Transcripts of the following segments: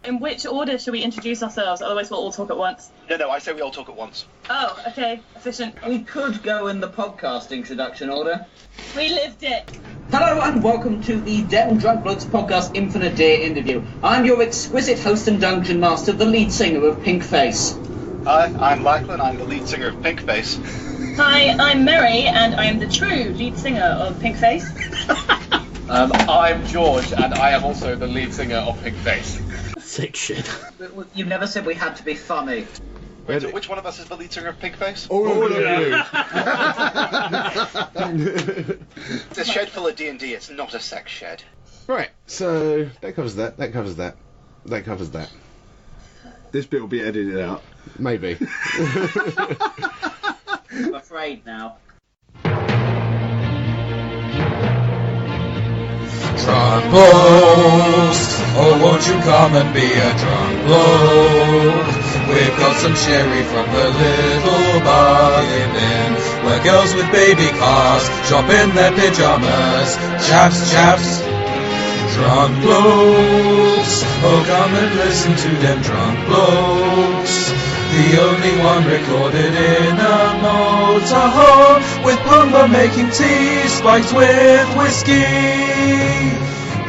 In which order should we introduce ourselves? Otherwise we'll all talk at once. No, I say we all talk at once. Oh, okay. Efficient. We could go in the podcast introduction order. We lived it. Hello and welcome to the Dead and Drunk Blokes podcast Infinite Day interview. I'm your exquisite host and dungeon master, the lead singer of Pink Face. Hi, I'm Lachlan. I'm the lead singer of Pink Face. Hi, I'm Mary, and I am the true lead singer of Pink Face. I'm George, and I am also the lead singer of Pink Face. Sick shit. You never said we had to be funny. Wait, which one of us is the lead singer of Pink Face? All of you. It's a shed full of D&D, it's not a sex shed. Right, so that covers that. That covers that. This bit will be edited out. Maybe. I'm afraid now. Drunk blokes, oh won't you come and be a drunk bloke? We've got some sherry from the little bargain bin, where girls with baby cars shop in their pyjamas. Chaps, drunk blokes, oh come and listen to them drunk blokes. The only one recorded in a motorhome, with Pumba making tea spiked with whiskey.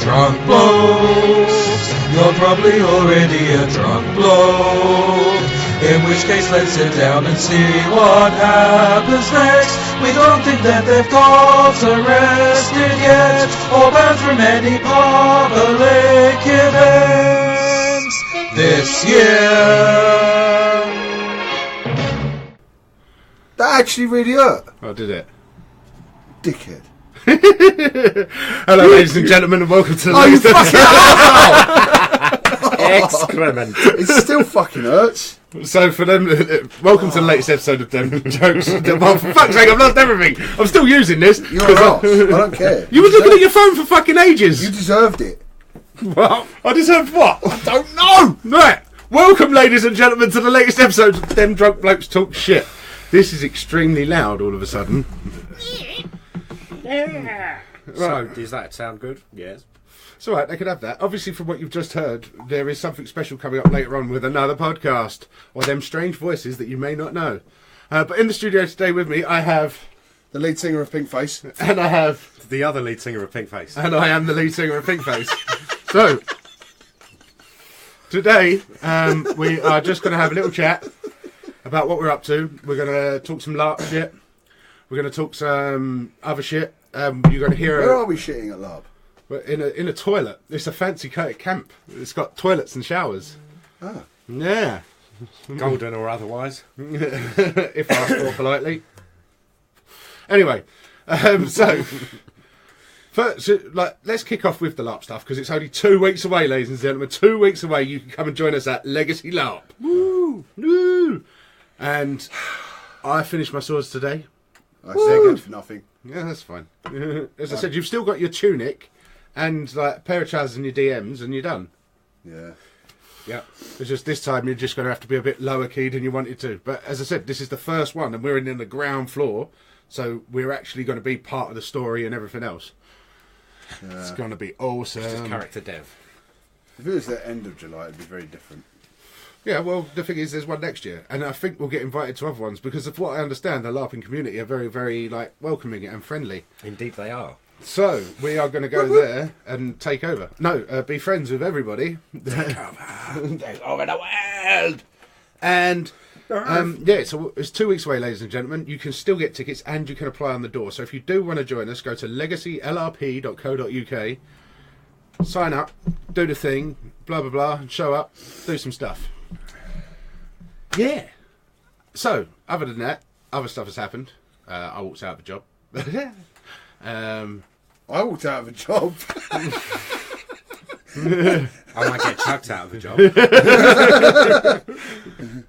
Drunk blokes, you're probably already a drunk bloke. In which case let's sit down and see what happens next. We don't think that they've got arrested yet, or banned from any public events this year. That actually really hurt. Oh, did it? Dickhead. Hello, ladies and gentlemen, and welcome to the Oh, you latest fucking Excrement. It still fucking hurts. So for them, welcome to the latest episode of Dem Jokes. Oh, for fuck's sake, I've lost everything. I'm still using this. You're an arse. I don't care. You were looking at your phone for fucking ages. You deserved it. Well, I deserve what? I don't know. Right. Welcome, ladies and gentlemen, to the latest episode of Dem Drunk Blokes Talk Shit. This is extremely loud all of a sudden. So, does that sound good? Yes. It's alright, they could have that. Obviously, from what you've just heard, there is something special coming up later on with another podcast, or them strange voices that you may not know. But in the studio today with me, I have... The lead singer of Pink Face. And I have... The other lead singer of Pink Face. And I am the lead singer of Pink Face. So, today, we are just going to have a little chat about what we're up to. We're going to talk some LARP shit. We're going to talk some other shit. You're going to hear... Where are we shitting at LARP? We're in a toilet. It's a fancy camp. It's got toilets and showers. Ah. Yeah. Golden or otherwise. If asked for politely. Anyway, so let's kick off with the LARP stuff, because it's only 2 weeks away, ladies and gentlemen. 2 weeks away, you can come and join us at Legacy LARP. Woo! Woo! And I finished my swords today. I said for nothing. Yeah, that's fine. As I said, you've still got your tunic and like a pair of trousers and your DMs, and you're done. Yeah. Yeah. It's just this time you're just going to have to be a bit lower keyed than you wanted to. But as I said, this is the first one, and we're in the ground floor, so we're actually going to be part of the story and everything else. It's going to be awesome. It's just character dev. If it was the end of July, it'd be very different. Yeah, well, the thing is, there's one next year, and I think we'll get invited to other ones, because of what I understand, the LARPing community are very, very, welcoming and friendly. Indeed they are. So, we are going to go there and take over. No, be friends with everybody. Take over the world! And, yeah, so it's 2 weeks away, ladies and gentlemen. You can still get tickets, and you can apply on the door. So if you do want to join us, go to legacylrp.co.uk, sign up, do the thing, blah, blah, blah, and show up, do some stuff. Yeah. So, other than that, other stuff has happened. I walked out of a job. I walked out of a job. I might get chucked out of a job.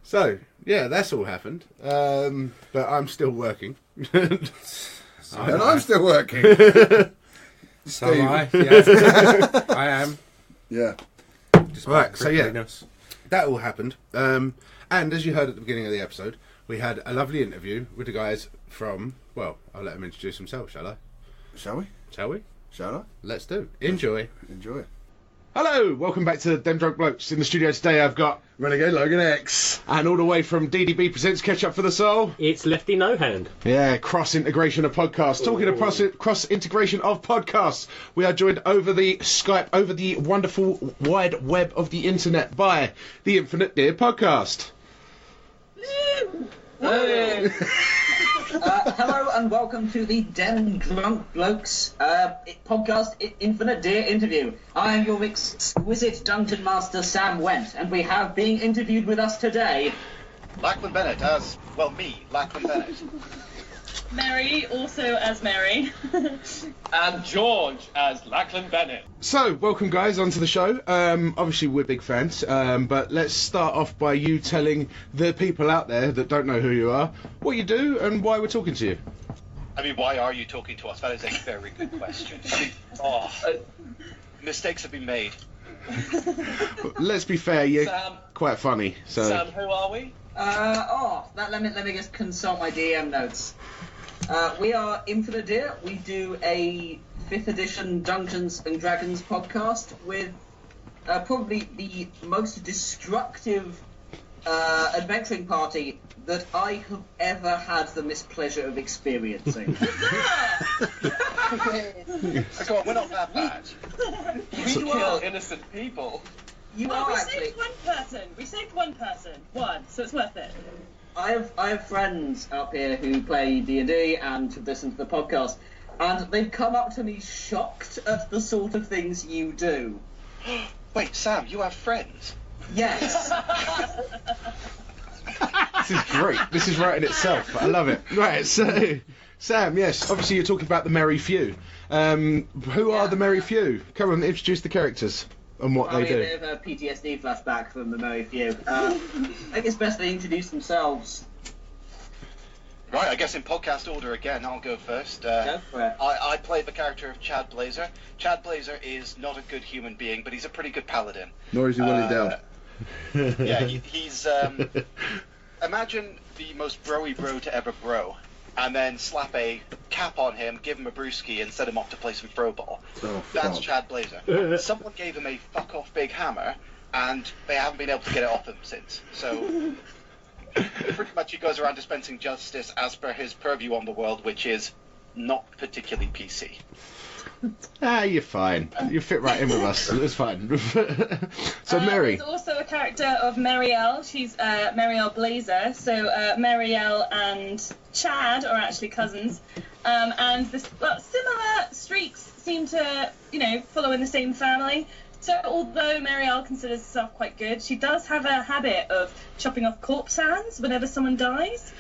So, yeah, that's all happened. But I'm still working. And I'm still working. So am I. Yeah. I am. Yeah. Right, so yeah, that all happened. And as you heard at the beginning of the episode, we had a lovely interview with the guys from, well, I'll let them introduce themselves, shall I? Shall we? Shall we? Shall I? Let's do. Enjoy. Enjoy. Hello, welcome back to Dem Drunk Blokes. In the studio today I've got Renegade Logan X. and all the way from DDB Presents Catch Up for the Soul. It's Lefty No Hand. Yeah, cross-integration of podcasts. Talking of cross-integration of podcasts, we are joined over the Skype, over the wonderful wide web of the internet by the Infinite Deer Podcast. Hello and welcome to the Den Drunk Blokes podcast Infinite Deer interview. I am your exquisite dungeon master Sam Went, and we have being interviewed with us today Lachlan Bennett as, well, me, Lachlan Bennett. Mary, also as Mary. And George as Lachlan Bennett. So, welcome guys onto the show. Obviously we're big fans, but let's start off by you telling the people out there that don't know who you are, what you do and why we're talking to you. I mean, why are you talking to us? That is a very good question. Mistakes have been made. Let's be fair, you're Sam. quite funny. So. Sam, who are we? let me just consult my DM notes. We are Infinite Deer. We do a 5th edition Dungeons and Dragons podcast with probably the most destructive adventuring party that I have ever had the mispleasure of experiencing. Come on, we're not that bad. We kill innocent people. You Well, are we actually. saved one person. We saved one person. One, so it's worth it. I have friends up here who play D&D and have listened to the podcast, and they've come up to me shocked at the sort of things you do. Wait, Sam, you have friends? Yes. This is great. This is right in itself. I love it. Right, so Sam, yes, obviously you're talking about the Merry Few. Who are the Merry Few? Come on, introduce the characters and what they A do. bit of a PTSD flashback from the Merry Few. I think it's best they introduce themselves. Right, I guess in podcast order again, I'll go first. Go for it. I play the character of Chad Blazer. Chad Blazer is not a good human being, but he's a pretty good paladin. Nor is he well endowed. Yeah, he's... imagine the most broy bro to ever bro, and then slap a cap on him, give him a brewski, and set him off to play some throwball. Oh, That's fuck. Chad Blazer. Someone gave him a fuck-off big hammer, and they haven't been able to get it off him since. So, pretty much he goes around dispensing justice as per his purview on the world, which is not particularly PC. You're fine. You fit right in with us. It's fine. So Mary. There's also a character of Marielle. She's Marielle Blazer. So Marielle and Chad are actually cousins. And similar streaks seem to, follow in the same family. So although Marielle considers herself quite good, she does have a habit of chopping off corpse hands whenever someone dies.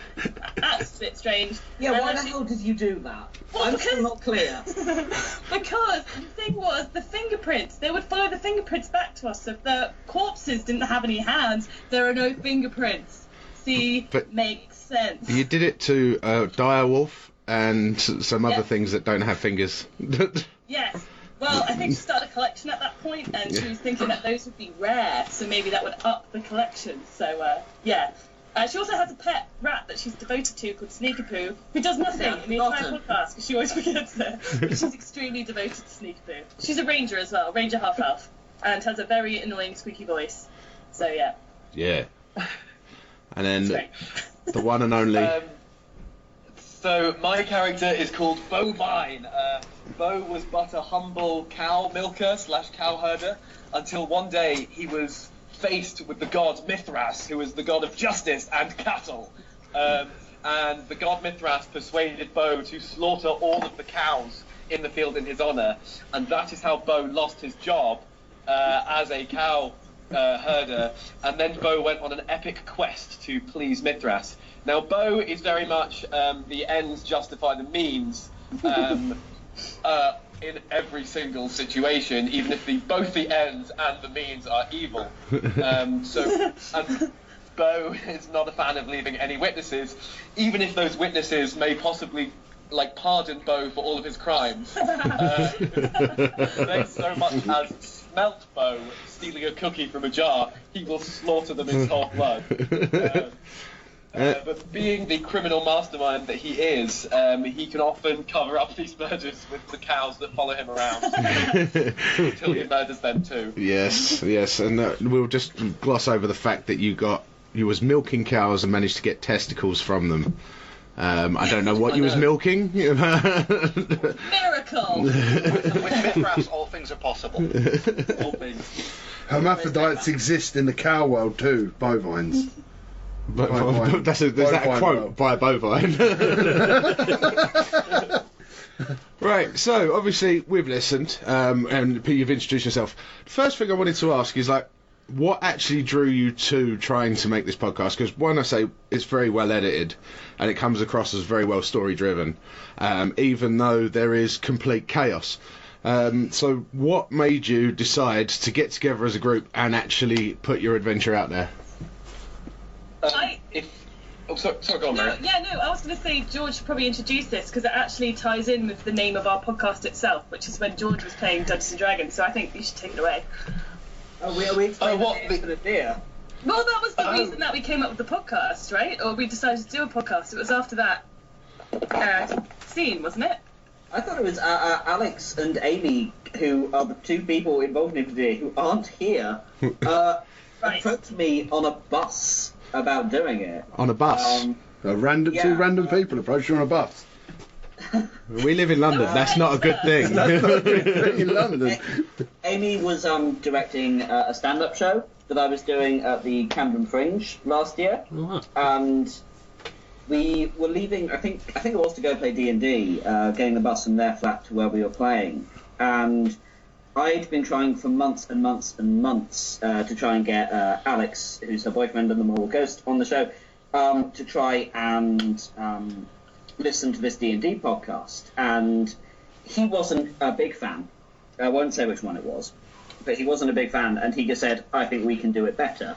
That's a bit strange. Yeah, And why the actually- hell did you do that? Well, I'm because- still not clear. Because the thing was, the fingerprints, they would follow the fingerprints back to us. So if the corpses didn't have any hands, there are no fingerprints. See, But- makes sense. You did it to Direwolf and some other Yeah. things that don't have fingers. Yes. Well, I think she started a collection at that point, and she was thinking that those would be rare, so maybe that would up the collection. So, yeah. She also has a pet rat that she's devoted to called Sneaky Poo, who does nothing in the entire Rotten. podcast because she always forgets it. But she's extremely devoted to Sneaky Poo. She's a ranger as well, ranger half-elf, and has a very annoying squeaky voice. So, yeah. Yeah. And then It's great. the one and only. So my character is called Bo Mine. Bo was but a humble cow milker / cow herder until one day he was faced with the god Mithras, who is the god of justice and cattle. And the god Mithras persuaded Bo to slaughter all of the cows in the field in his honor, and that is how Bo lost his job as a cow herder, and then Bo went on an epic quest to please Mithras. Now, Bo is very much the ends justify the means in every single situation, even if both the ends and the means are evil. And Bo is not a fan of leaving any witnesses, even if those witnesses may possibly pardon Bo for all of his crimes. They so much as smelt Bo stealing a cookie from a jar, he will slaughter them in cold blood. But being the criminal mastermind that he is, he can often cover up these murders with the cows that follow him around until he murders them too. Yes, and we'll just gloss over the fact that you was milking cows and managed to get testicles from them. I don't know what you was milking. Miracle! With Mithras, all things are possible. All things. Hermaphrodites exist in the cow world too, bovines. Bovine. Is that a quote by a bovine? Right, so obviously we've listened, and you've introduced yourself. The first thing I wanted to ask is, like, what actually drew you to trying to make this podcast? Because one, I say it's very well edited, and it comes across as very well story driven, even though there is complete chaos. So what made you decide to get together as a group and actually put your adventure out there? Sorry, go on, Mary. I was going to say George should probably introduce this because it actually ties in with the name of our podcast itself, which is when George was playing Dungeons and Dragons. So I think you should take it away. Are we explaining the infinite deer? Well, that was the reason that we came up with the podcast, right? Or we decided to do a podcast. It was after that scene, wasn't it? I thought it was Alex and Amy, who are the two people involved in it today, who aren't here, approached me on a bus about doing it. On a bus? Two random people approached you on a bus. We live in London. That's not a good thing. That's not a good thing in London. Amy was directing a stand-up show that I was doing at the Camden Fringe last year, and we were leaving. I think it was to go play D&D, getting the bus from their flat to where we were playing, and I'd been trying for months and months and months to try and get Alex, who's her boyfriend and the moral ghost, on the show, to try and listen to this D&D podcast, and he wasn't a big fan. I won't say which one it was, but he wasn't a big fan, and he just said, I think we can do it better.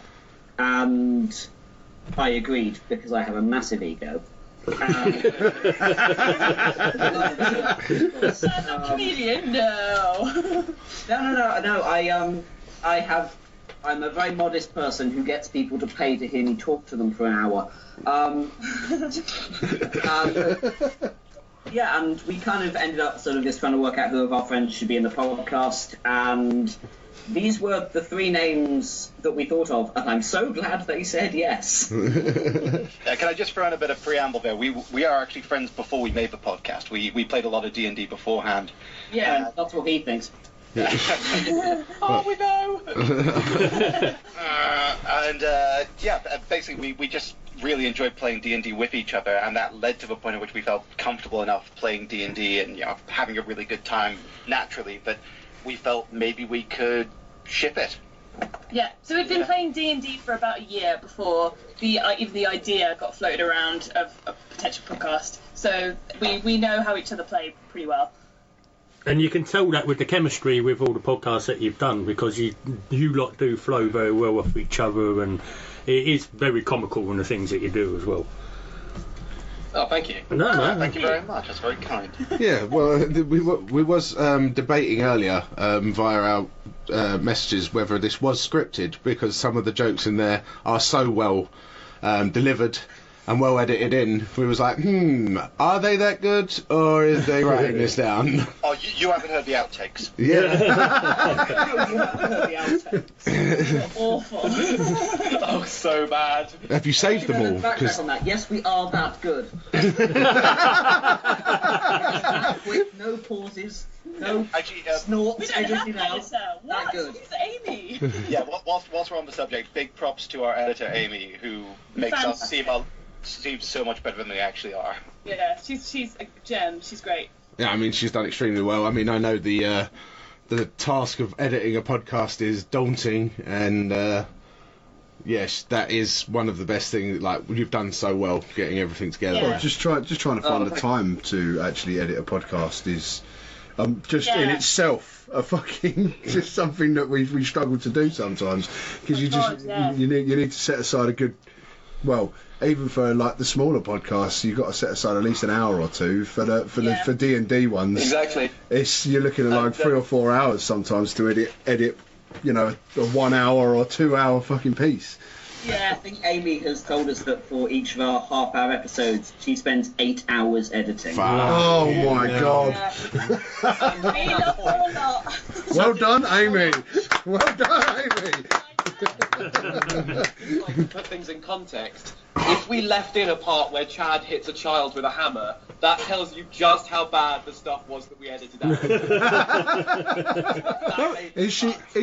And I agreed, because I have a massive ego. Comedian? No. No. I'm a very modest person who gets people to pay to hear me talk to them for an hour. And we kind of ended up sort of just trying to work out who of our friends should be in the podcast, and these were the three names that we thought of, and I'm so glad they said yes. Can I just throw in a bit of preamble there? We are actually friends before we made the podcast. We played a lot of D&D beforehand. Yeah, that's what he thinks. Oh, we know. Basically we just really enjoyed playing D&D with each other, and that led to the point at which we felt comfortable enough playing D&D and having a really good time naturally that we felt maybe we could ship it. Yeah, so we'd been playing D&D for about a year before even the idea got floated around of a potential podcast. So we know how each other play pretty well. And you can tell that with the chemistry with all the podcasts that you've done, because you lot do flow very well with each other, and it is very comical in the things that you do as well. Oh, thank you. No. Thank you very much. That's very kind. Yeah, well, we was debating earlier via our messages whether this was scripted, because some of the jokes in there are so well delivered and well edited in. We was like, are they that good, or is they writing this down? Oh, you haven't heard the outtakes. Yeah. You haven't heard the outtakes. Awful. Oh, so bad. Have you saved them all? Backtrack on that. Yes, we are that good. With no pauses, no snorts, We don't have anything an else. editor. What? That good. It's Amy. Yeah, whilst we're on the subject, big props to our editor Amy, who makes us seem so much better than they actually are. Yeah, she's a gem. She's great. Yeah, I mean, she's done extremely well. I mean, I know the task of editing a podcast is daunting, and yes, that is one of the best things. Like, you've done so well getting everything together. Yeah. Well, just trying to find the time to actually edit a podcast is in itself a fucking just something that we struggle to do sometimes, because you need to set aside a good, well, even for like the smaller podcasts, you've got to set aside at least an hour or two for the D&D ones. Exactly. You're looking at like 3 or 4 hours sometimes to edit a 1 hour or 2 hour fucking piece. Yeah. I think Amy has told us that for each of our half-hour episodes, she spends 8 hours editing. Oh my god. We love her a lot. Well done, Amy. Well done, Amy. Like, to put things in context, if we left in a part where Chad hits a child with a hammer, that tells you just how bad the stuff was that we edited out. Is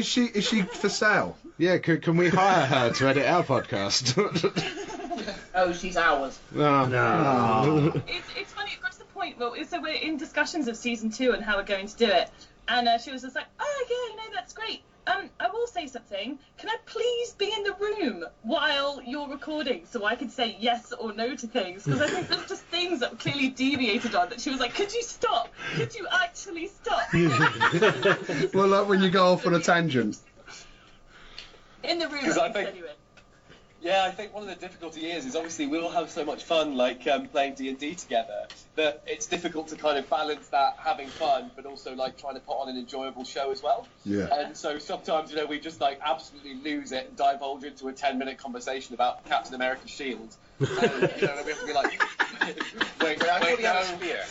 she for sale? Yeah, can we hire her to edit our podcast? Oh, she's ours. No. It's funny, it got to the point, so we're in discussions of season 2 and how we're going to do it. And she was just like, oh, yeah, that's great. I will say something. Can I please be in the room while you're recording so I can say yes or no to things? Because I think there's just things that clearly deviated on that she was like, could you stop? Could you actually stop? Well, like when you go off on a tangent. In the room, anyway. Yeah, I think one of the difficulty is obviously we all have so much fun, like playing D&D together, that it's difficult to kind of balance that having fun, but also like trying to put on an enjoyable show as well. Yeah. And so sometimes, we just like absolutely lose it and divulge into a 10-minute conversation about Captain America's shield. And, we have to be like, wait, no. Spear.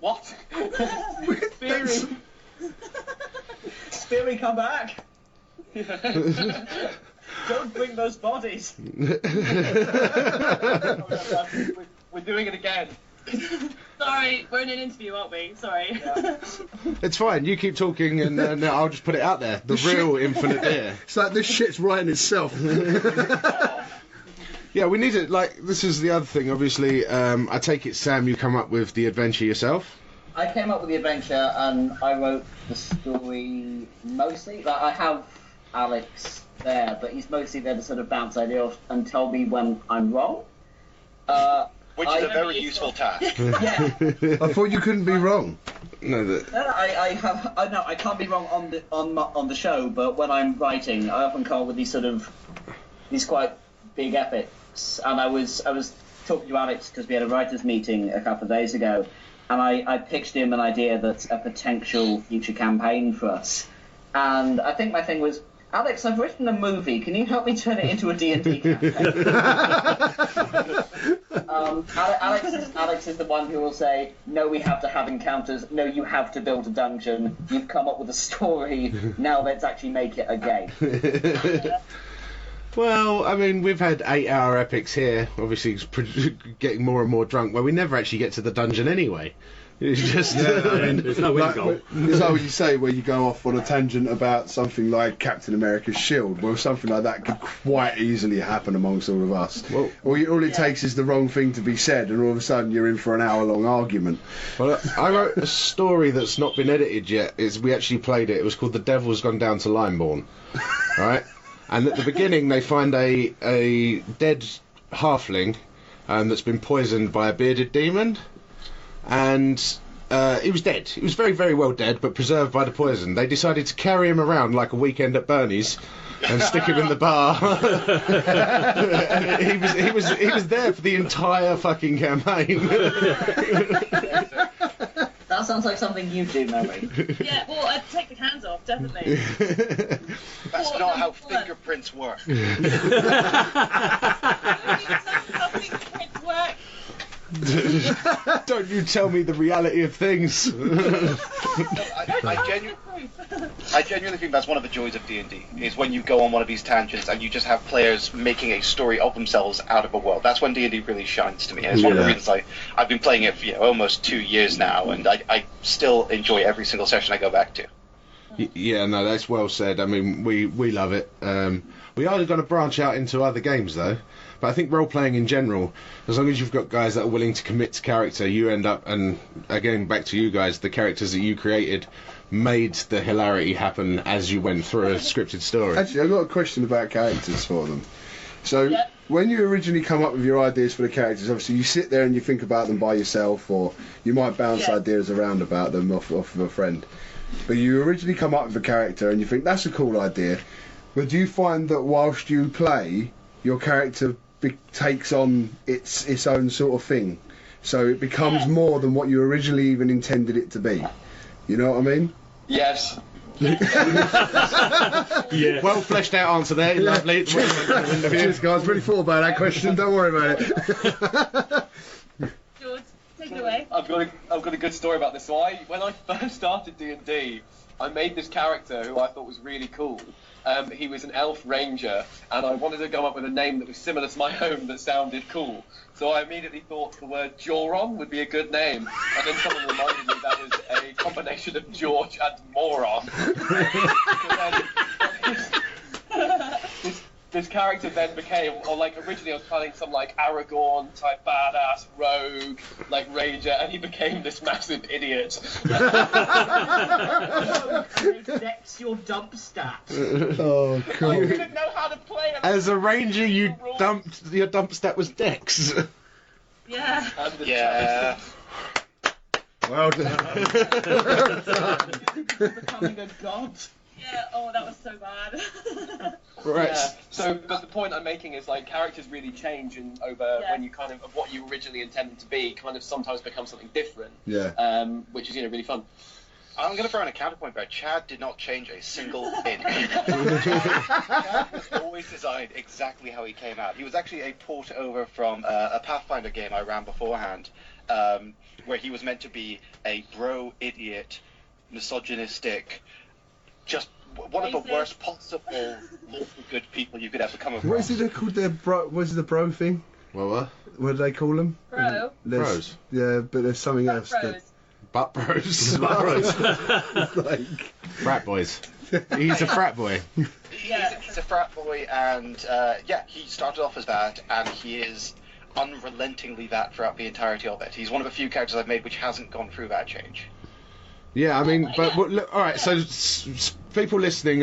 What? Speary. Speary, come back. Don't bring those bodies. We're doing it again. Sorry, we're in an interview, aren't we? Sorry. Yeah. It's fine. You keep talking, and I'll just put it out there. The real Infinite Deer. It's like this shit's writing itself. Yeah, we need it. Like, this is the other thing. Obviously, I take it, Sam, you come up with the adventure yourself. I came up with the adventure and I wrote the story mostly. Like, I have Alex there, but he's mostly there to sort of bounce ideas off and tell me when I'm wrong. Which is a very useful task. Yeah. I thought you couldn't be wrong. No, I can't be wrong on the show, but when I'm writing, I often come up with these quite big epics. And I was talking to Alex because we had a writers' meeting a couple of days ago, and I pitched him an idea that's a potential future campaign for us. And I think my thing was, Alex, I've written a movie. Can you help me turn it into a D&D campaign? Alex is the one who will say, no, we have to have encounters. No, you have to build a dungeon. You've come up with a story. Now let's actually make it a game. Well, I mean, we've had 8-hour epics here. Obviously, it's getting more and more drunk, where we never actually get to the dungeon anyway. It's just there's no end goal. It's like what you say, where you go off on a tangent about something like Captain America's shield. Well, something like that could quite easily happen amongst all of us. Well, all it takes is the wrong thing to be said, and all of a sudden you're in for an hour-long argument. Well, I wrote a story that's not been edited yet. We actually played it. It was called The Devil's Gone Down to Limeborn. Right? And at the beginning, they find a dead halfling that's been poisoned by a bearded demon. And he was dead. He was very, very well dead, but preserved by the poison. They decided to carry him around like a weekend at Bernie's and stick him in the bar. And he was there for the entire fucking campaign. That sounds like something you do, Mary. Yeah, well, I'd take the hands off, definitely. That's not how fingerprints work. How fingerprints work. Don't you tell me the reality of things. I genuinely think that's one of the joys of D&D, is when you go on one of these tangents and you just have players making a story of themselves out of a world. That's when D&D really shines to me. And it's one of the reasons I've been playing it for almost 2 years now, and I still enjoy every single session I go back to. Yeah, no, that's well said. I mean, we love it. We are going to branch out into other games, though. But I think role-playing in general, as long as you've got guys that are willing to commit to character, you end up, and again, back to you guys, the characters that you created made the hilarity happen as you went through a scripted story. Actually, I've got a question about characters for them. So, when you originally come up with your ideas for the characters, obviously you sit there and you think about them by yourself, or you might bounce ideas around about them off of a friend. But you originally come up with a character and you think, that's a cool idea. But do you find that whilst you play, your character takes on its own sort of thing, so it becomes more than what you originally even intended it to be? You know what I mean? Yes. Yeah. Well fleshed out answer there. Lovely. Cheers, guys. Really thought about that question. Don't worry about it. George, take it away. I've got a good story about this. So when I first started D&D, I made this character who I thought was really cool. He was an elf ranger, and I wanted to come up with a name that was similar to my own that sounded cool. So I immediately thought the word Joron would be a good name, and then someone reminded me that was a combination of George and moron. This character then became, or like originally I was planning some like Aragorn type badass rogue, like ranger, and he became this massive idiot. Dex your dump stat. Oh, cool. I didn't know how to play it. As a ranger, your dump stat was Dex. Yeah. Yeah. Well done. Becoming a god. Yeah, oh, that was so bad. Right. Yeah. So, but the point I'm making is like characters really change, and when you kind of what you originally intended to be, kind of sometimes become something different. Yeah. Which is really fun. I'm going to throw in a counterpoint there. Chad did not change a single bit. Chad was always designed exactly how he came out. He was actually a port over from a Pathfinder game I ran beforehand, where he was meant to be a bro idiot, misogynistic, just one of the worst possible lawful good people you could ever come across. What is it called? What is the bro thing? What? What do they call them? Bro. Bros. Yeah, but there's something else. Bros. Butt bros. Butt bros. Like... Frat boys. He's a frat boy. He's a frat boy, and he started off as that, and he is unrelentingly that throughout the entirety of it. He's one of the few characters I've made which hasn't gone through that change. Yeah, I mean, but look, all right. So, people listening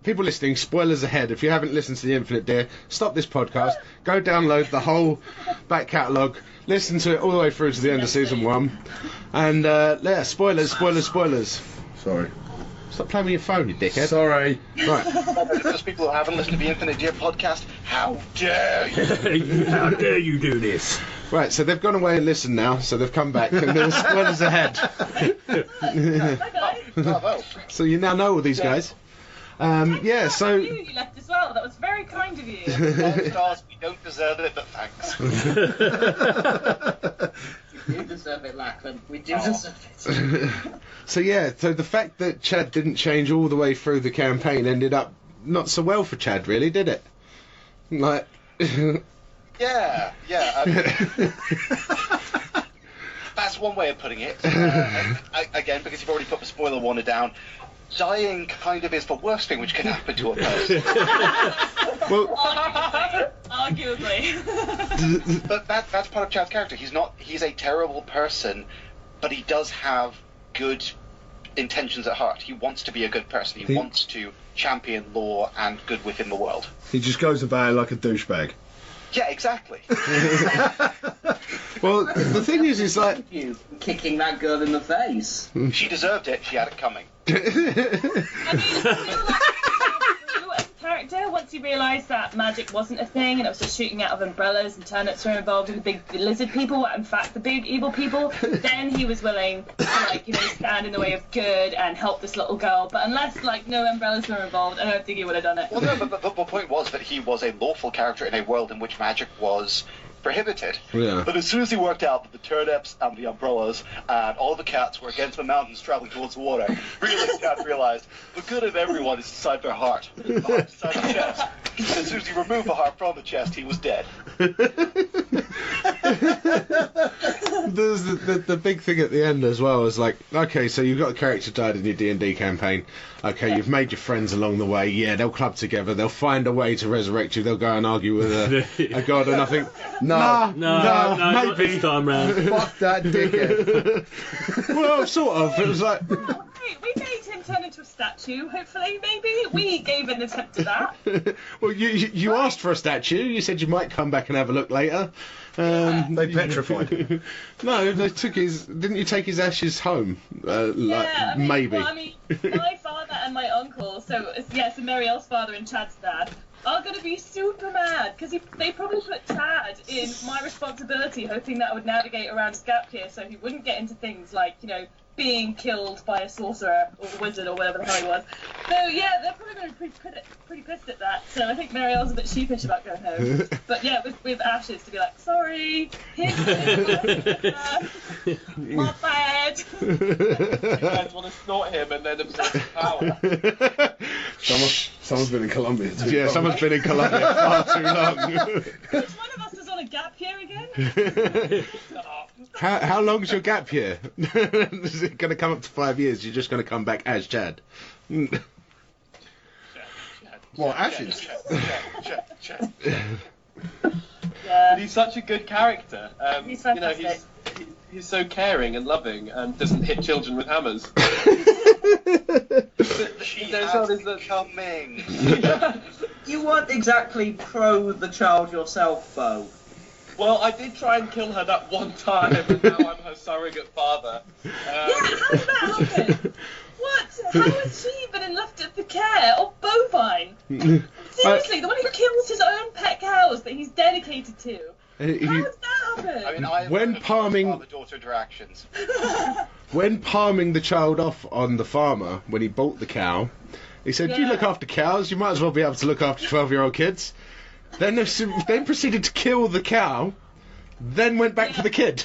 people listening, spoilers ahead. If you haven't listened to the Infinite Deer, stop this podcast. Go download the whole back catalogue. Listen to it all the way through to the end of season 1, and spoilers. Sorry. Stop playing with your phone, you dickhead. Sorry. Right. Those people who haven't listened to the Infinite Deer podcast, how dare you? How dare you do this? Right, so they've gone away and listened now, so they've come back, and there's spoilers ahead. Bravo. So you now know all these guys. So... You left as well. That was very kind of you. 5 stars, we don't deserve it, but thanks. We do deserve it, Lachlan. We do deserve it. So the fact that Chad didn't change all the way through the campaign ended up not so well for Chad, really, did it? Like... Yeah. That's one way of putting it. Again, because you've already put the spoiler warner down, dying kind of is the worst thing which can happen to a person. Well, arguably. But that's part of Chad's character. He's a terrible person, but he does have good intentions at heart. He wants to be a good person. He wants to champion law and good within the world. He just goes about it like a douchebag. Yeah, exactly. Well, the thing is like... You kicking that girl in the face. She deserved it. She had it coming. I mean, as a character, once he realised that magic wasn't a thing and it was just shooting out of umbrellas and turnips were involved in the big lizard people, in fact the big evil people, then he was willing to stand in the way of good and help this little girl. But unless no umbrellas were involved, I don't think he would have done it. Well, no, but the point was that he was a lawful character in a world in which magic was prohibited. Yeah. But as soon as he worked out that the turnips and the umbrellas and all the cats were against the mountains traveling towards the water, Chad realized the good of everyone is inside their heart, the heart inside the chest. As soon as he removed the heart from the chest, he was dead. There's the big thing at the end as well is like, okay, so you've got a character died in your D&D campaign. Okay, you've made your friends along the way. Yeah, they'll club together. They'll find a way to resurrect you. They'll go and argue with a god, and I think, no, not maybe this time round. Fuck that dickhead. Well, sort of. It was like... We made him turn into a statue, hopefully, maybe. We gave an attempt to that. Well, you asked for a statue. You said you might come back and have a look later. They petrified. No, they took his... Didn't you take his ashes home? Maybe. Well, I mean, my father and my uncle, so Marielle's father and Chad's dad, are going to be super mad, because they probably put Chad in my responsibility, hoping that I would navigate around his gap here so he wouldn't get into things like, being killed by a sorcerer or wizard or whatever the hell he was. So yeah, they're probably going to be pretty pissed at that. So I think Marielle's a bit sheepish about going home. But yeah, with Ashes to be like, sorry, here's my bad. You guys want to snort him and then absorb his power. Someone's been in Colombia too. Yeah, someone's been in Colombia far too long. Which one of us is on a gap year again? How long's your gap year? Is it going to come up to 5 years? You're just going to come back as Chad? What, Ashes? Yeah. But he's such a good character. He's you know, fantastic. he's so caring and loving and doesn't hit children with hammers. She There's has always the- coming. You weren't exactly pro the child yourself, Bo. Well, I did try and kill her that one time, and now I'm her surrogate father. Yeah, how did that happen? What? How has she been left at the care of Bovine? Seriously, the one who kills his own pet cows that he's dedicated to. How did that happen? I mean, When palming- father-daughter interactions. When palming the child off on the farmer when he bought the cow, he said, "You Yeah. look after cows. You might as well be able to look after 12-year-old kids." Then proceeded to kill the cow, then went back for the kid.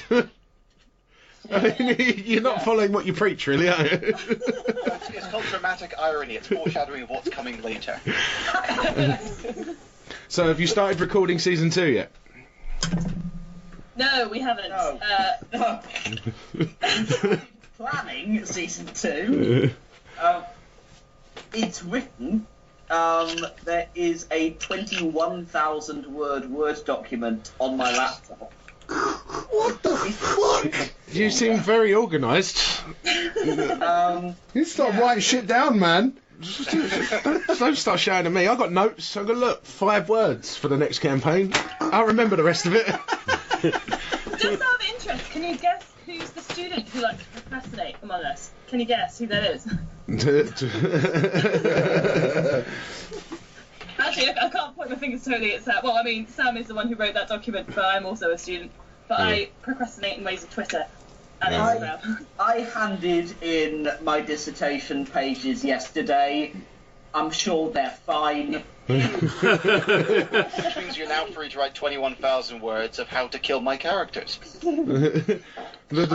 I mean, you're not following what you preach, really, are you? It's called dramatic irony. It's foreshadowing of what's coming later. So, have you started recording season 2 yet? No, we haven't. No. Planning season 2. It's written. There is a 21,000 word document on my laptop. What the fuck? You seem very organised. You start writing shit down, man. Don't start shouting at me. I got notes. I'm gonna look 5 words for the next campaign. I'll remember the rest of it. Just out of interest, can you guess who's the student who likes to procrastinate among us? Can you guess who that is? Actually, I can't point my fingers totally at Sam. Well, I mean, Sam is the one who wrote that document, but I'm also a student. But I procrastinate in ways of Twitter and Instagram. I handed in my dissertation pages yesterday. I'm sure they're fine. Which means you're now free to write 21,000 words of how to kill my characters. The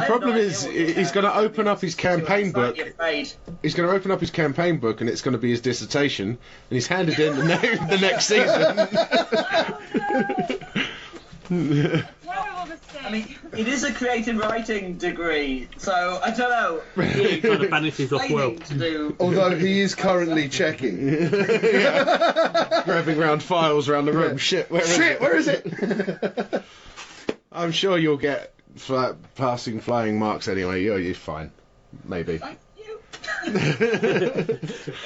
problem is, he's going to open up his campaign book. He's going to open up his campaign book, and it's going to be his dissertation, and he's handed in the next season. Terrible mistake. I mean, it is a creative writing degree, so I don't know. He kind of banishes off well. To do. Although he is currently checking. Grabbing round files around the room. Shit, where is it? I'm sure you'll get passing flying marks anyway. You're fine. Maybe. Thank you. Yeah,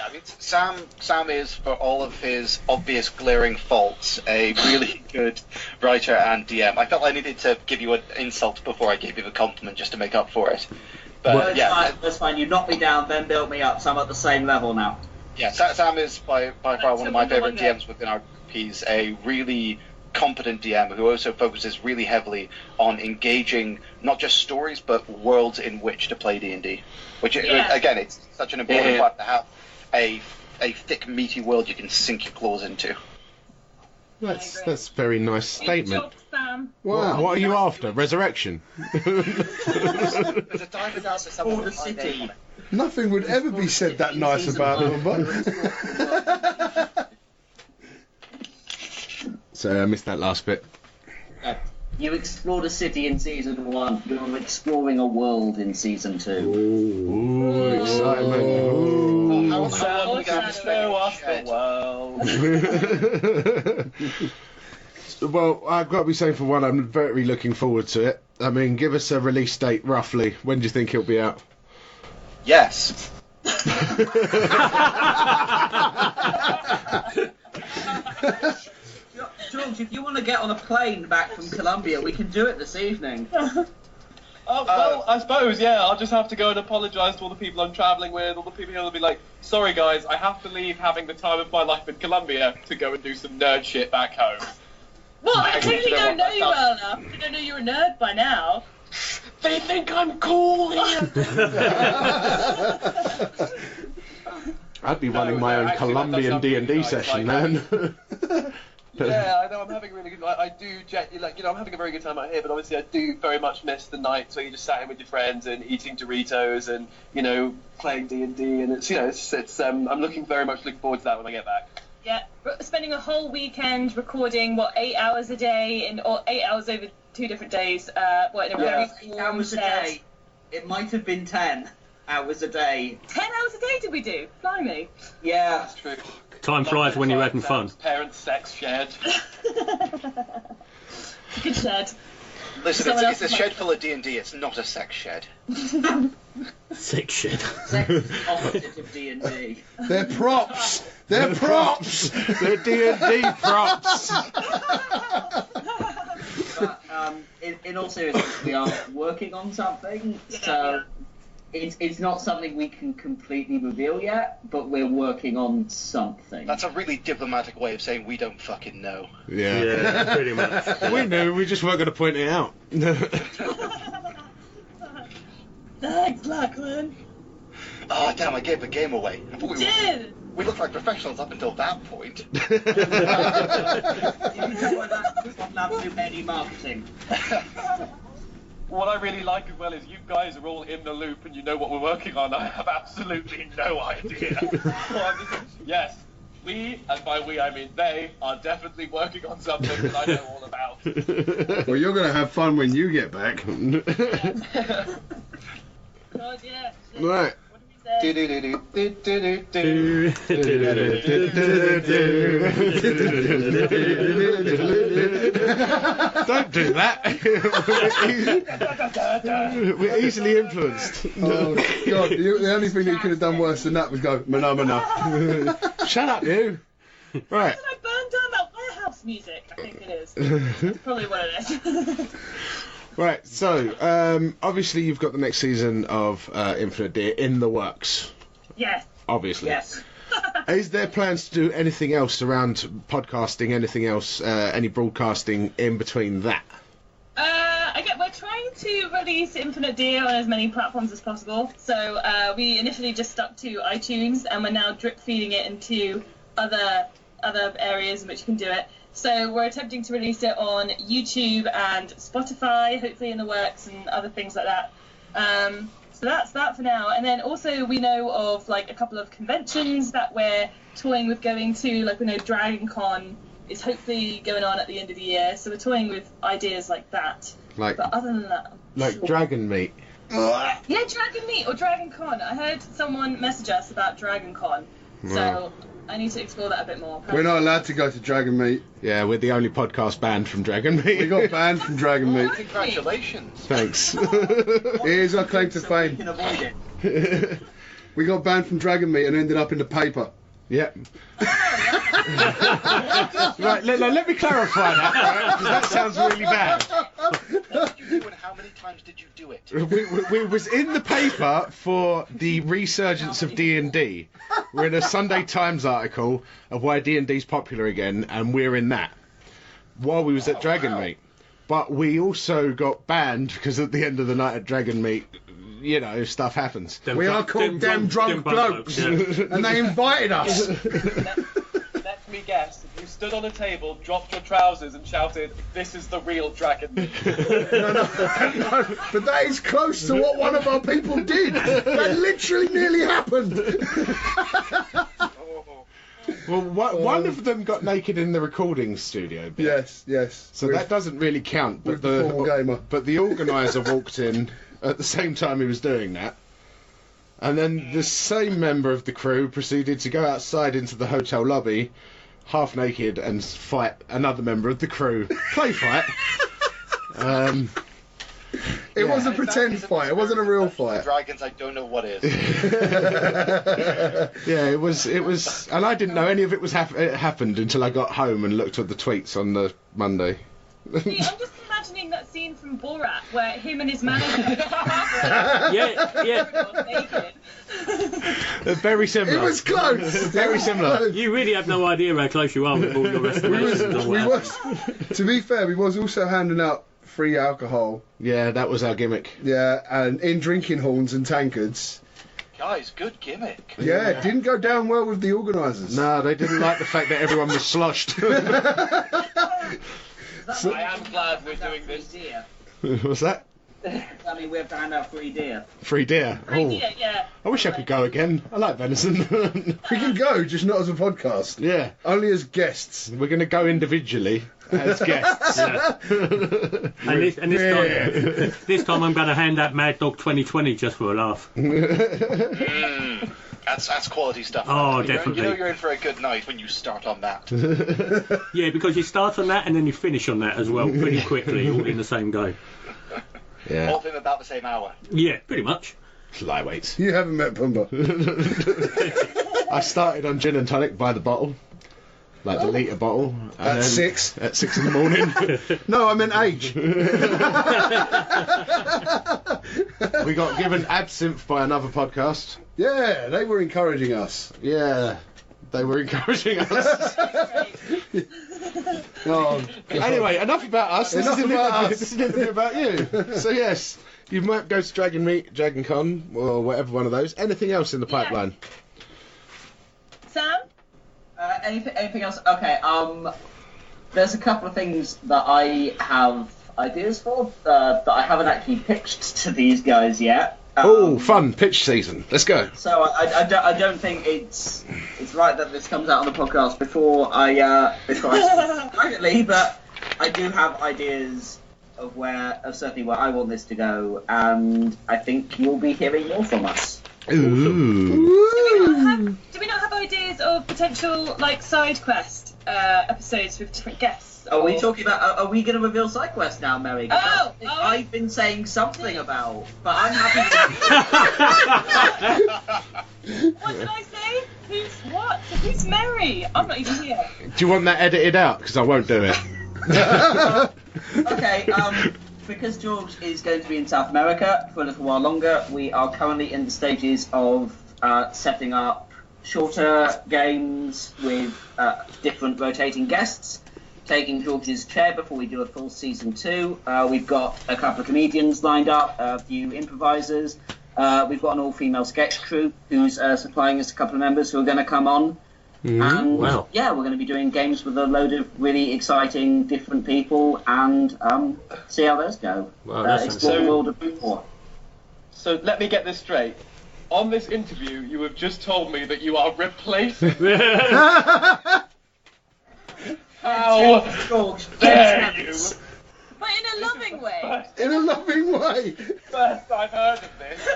I mean, Sam is, for all of his obvious glaring faults, a really good writer and DM. I felt I needed to give you an insult before I gave you the compliment just to make up for it. But Well, yeah, that's fine. You knocked me down, then built me up, so I'm at the same level now. yeah, Sam is by far one of my favorite Wonder. DMs within our. He's a really competent DM who also focuses really heavily on engaging not just stories but worlds in which to play D&D. Which again, it's such an important part to have a thick, meaty world you can sink your claws into. That's a very nice statement. Good job, Sam. Wow. What are you after? Resurrection? There's a diamond out to someone Or the with my name city. on it. Nothing would ever be said that nice about him, but So I missed that last bit. You explored a city in season 1. You're exploring a world in season 2. Ooh, excitement. Ooh. How Sam, long we can show us the world. Well, I've got to be saying for one, I'm very looking forward to it. I mean, give us a release date roughly. When do you think it'll be out? Yes. George, if you want to get on a plane back from Colombia, we can do it this evening. Oh, well, I suppose, yeah, I'll just have to go and apologise to all the people I'm travelling with, all the people who will be like, sorry guys, I have to leave having the time of my life in Colombia to go and do some nerd shit back home. Well, I I clearly don't don't want know that you well enough to know you're a nerd by now. They think I'm cool here. I'd be running my own actually, that does Colombian sound D&D really nice, session, like, man. Yeah, I know. I'm having a really good. I do, like, I'm having a very good time out here. But obviously, I do very much miss the nights where you just sat in with your friends and eating Doritos and playing D&D. And it's I'm very much looking forward to that when I get back. Yeah, spending a whole weekend recording 8 hours a day or 8 hours over 2 different days. In a very 8 hours a day. It might have been 10 hours a day. 10 hours a day did we do? Blimey. Yeah, That's true. Time flies when you're having fun. Parents, sex, shared. Good shed. Listen, it's a shed full of D&D. It's not a sex shed. Sex shed. sex is opposite of D&D. They're props. They're props. They're D&D props. But in all seriousness, we are working on something, so it's not something we can completely reveal yet, but we're working on something. That's a really diplomatic way of saying we don't fucking know. Yeah, pretty much. We knew, we just weren't going to point it out. Thanks, Lachlan. Oh, damn, I gave the game away. I thought we looked like professionals up until that point. You can tell why that's not allowed to do any marketing. What I really like as well is you guys are all in the loop and you know what we're working on. I have absolutely no idea. Yes, we, and by we I mean they, are definitely working on something that I know all about. Well, you're going to have fun when you get back. God, yeah. Right. What did we Don't do that. We're easily influenced. Oh, God. The only thing that you could have done worse than that was go, mana. Shut up, you. Right. I burned down that warehouse music, I think it is. That's probably what it is. Right, so, obviously you've got the next season of Infinite Deer in the works. Yes. Obviously. Yes. Is there plans to do anything else around podcasting, anything else, any broadcasting in between that? Again, we're trying to release Infinite Deer on as many platforms as possible. So we initially just stuck to iTunes, and we're now drip feeding it into other areas in which you can do it. So we're attempting to release it on YouTube and Spotify, hopefully in the works, and other things like that. So that's that for now. And then also we know of like a couple of conventions that we're toying with going to. Like we know Dragon Con is hopefully going on at the end of the year. So we're toying with ideas like that. Like, But other than that, like Dragon Meat. yeah, Dragon Meet or Dragon Con. I heard someone message us about Dragon Con. So I need to explore that a bit more. We're not allowed to go to Dragon Meet. Yeah, we're the only podcast banned from Dragon Meat. We got banned from Dragon Meet. Congratulations. Thanks. Here's our claim to So we fame. can avoid it. We got banned from Dragon Meet and ended up in the paper. Yep. Right, let me clarify that, right? Because that sounds really bad. What did you do and how many times did you do it? We was in the paper for the resurgence of D&D. We're in a Sunday Times article of why D&D's popular again, and we're in that while we was at Dragon Meet. But we also got banned because at the end of the night at Dragon Meet, you know, stuff happens. We are called Them Drunk Blokes, and they invited us. Let me guess. You stood on a table, dropped your trousers, and shouted, "This is the real dragon." No, but that is close to what one of our people did. That literally nearly happened. Well, one of them got naked in the recording studio bit. Yes. So that doesn't really count. But with the formal gamer. But the organiser walked in at the same time he was doing that. And then the same member of the crew proceeded to go outside into the hotel lobby, half naked, and fight another member of the crew. Play fight. It was a pretend fight. It wasn't a real fight. Dragons, I don't know what is. Yeah, it was, and I didn't know any of it was it happened until I got home and looked at the tweets on the Monday. See, I'm just imagining that scene from Borat where him and his manager naked. Very similar. It was close. Very similar. You really have no idea how close you are with all your estimations. To be fair, we was also handing out free alcohol. Yeah, that was our gimmick. Yeah, and in drinking horns and tankards. Guys, good gimmick. Yeah, it didn't go down well with the organisers. No, they didn't like the fact that everyone was sloshed. I am glad we're doing this. What's that? I mean, we have to hand out free deer. Free deer. Free Oh, deer, yeah. I wish I could go again. I like venison. We can go, just not as a podcast. Yeah, Only as guests. we're going to go individually as guests. This time I'm going to hand out Mad Dog 2020 just for a laugh. That's quality stuff. Oh, You know- definitely. You know you're in for a good night when you start on that. Yeah, because you start on that and then you finish on that as well, pretty quickly, all in the same go. Yeah, All of them about the same hour. Yeah, pretty much. flyweights. You haven't met Pumbaa. I started on gin and tonic by the bottle, like the litre bottle. and At then 6? At 6 in the morning. No, I meant age. We got given absinthe by another podcast. Yeah, they were encouraging us. Yeah, they were encouraging us. Oh, Anyway, enough about us. Enough about us. This is a little bit about you. So yes, you might go to Dragon Meet, Dragon Con, or whatever one of those. Anything else in the pipeline? Sam? Anything else? Okay. There's a couple of things that I have ideas for that I haven't actually pitched to these guys yet. Oh, fun pitch season. Let's go. So I don't think it's right that this comes out on the podcast before I privately, but I do have ideas of certainly where I want this to go, and I think you'll be hearing more from us. Ooh. Do we not have ideas of potential side quest episodes with different guests? Are we talking about? Are we going to reveal side quest now, Mary? Oh, I've been saying something about, but I'm happy. What did I say? Who's what? Who's Mary? I'm not even here. Do you want that edited out? Because I won't do it. Okay. Because George is going to be in South America for a little while longer, we are currently in the stages of setting up shorter games with different rotating guests, taking George's chair before we do a full season 2. We've got a couple of comedians lined up, a few improvisers. We've got an all-female sketch crew who's supplying us a couple of members who are going to come on. And Wow. yeah, we're going to be doing games with a load of really exciting different people and see how those go. Wow, that sounds Explore the so- world of football. So let me get this straight. On this interview, you have just told me that you are replacing. How George, dare you? But in a loving way. in a loving way. First I've heard of this.